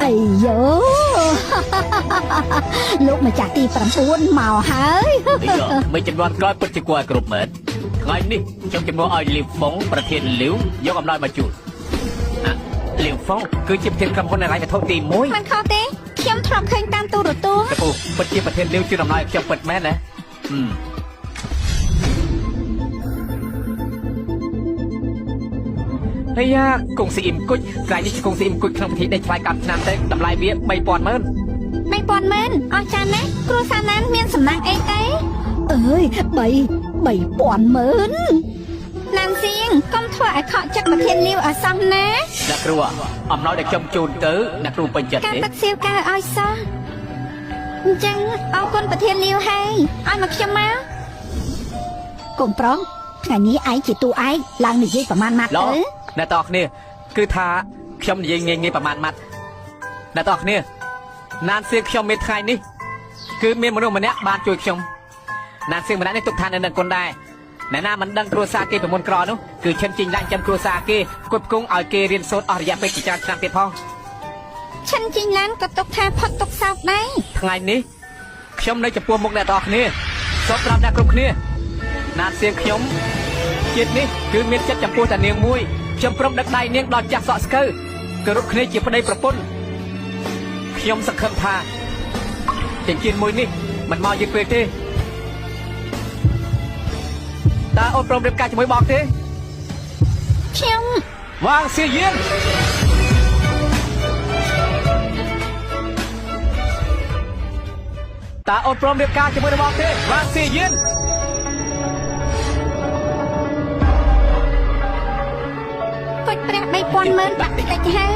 អីយោលោកមកចាស់ទី9មកហើយមិនចំនួនក្រោយពិតជាគួរឲ្យគ្រប់មែនថ្ងៃនេះខ្ញុំជំនួសឲ្យលីវហ្វុងប្រធានលីវយកអំណោយមកជូនលីវហ្វុងគឺជាប្រធានក្រុមហ៊ុនហិរញ្ញវត្ថុទី1មិនខុសទេខ្ញុំធ្លាប់ឃើញតាមទូរទស្សន៍តែពូពិតជាប្រធានលីវជូនអំណោយឲ្យខ្ញុំពិតមែនណាហើយយ៉ាកុងស៊ីអ៊ីមគុជថ្ងៃនេះជាកុងស៊ីអ៊ីមគុជក្នុងពិធីដេកថ្លៃកម្មឆ្នាំទៅតម្លៃវា3000ម៉ឺន3000ម៉ឺនអស់ចានណាគ្រូសាណានមានសំណាក់អីទេអើយ3000ម៉ឺនណានសៀងកុំធ្វើឲ្យខកចិត្តប្រធានលីវអសោះណាអ្នកគ្រូអំណោយដែលខ្ញុំជូនទៅអ្នកគ្រូពេញចិត្តទេការទឹកសៀវកៅឲ្យសោះអញ្ចឹងអរគុណប្រធានលីវហើយឲ្យមកខ្ញុំមកកុំប្រងថ្ងៃនេះឯងជាតួឯងឡើងនិយាយប្រមាណម៉ាត់ទៅអ្នកតោះគ្នាគឺថាខ្ញុំនិយាយងាយប្រមាណម៉ាត់អ្នកតោះគ្នាណានសៀងខ្ញុំមានថ្ងៃនេះគឺមានមនុស្សម្នាក់បានជួយខ្ញុំណានសៀងម្នាក់នេះទុកឋាននៅនឹងគុណដែរអ្នកណាមិនដឹងគ្រួសារគេពីមុនក្រនោះគឺឈិនជីងឡាញ់ចាំគ្រួសារគេគប់គង់ឲ្យគេរៀនសូត្រអស់រយៈពេលជាច្រើនឆ្នាំទៀតផងឈិនជីងឡានក៏ទុកថាផុតទុកសោកដែរថ្ងៃនេះខ្ញុំនៅចំពោះមុខអ្នកនរគ្នាសូមប្រាប់អ្នកគ្រប់គ្នាណានសៀងខ្ញុំជាតិនេះគឺមានចិត្តចំពោះតានាងមួយខ្ញុំព្រមដឹកដៃនាងដល់ចាស់សក់ស្កូវគោរពគ្នាជាប្តីប្រពន្ធខ្ញុំសង្ឃឹមថាចិញ្ចៀនមួយនេះមិនមកយឺតពេកទេតើអូនព្រមរៀបការជាមួយបងទេខ្ញុំវ៉ាងសៀយៀនតើអូនព្រមរៀបការជាមួយនឹងបងទេវ៉ាងសៀយៀនគុជព្រះ3000ម៉ឺនបាក់តិចហើយ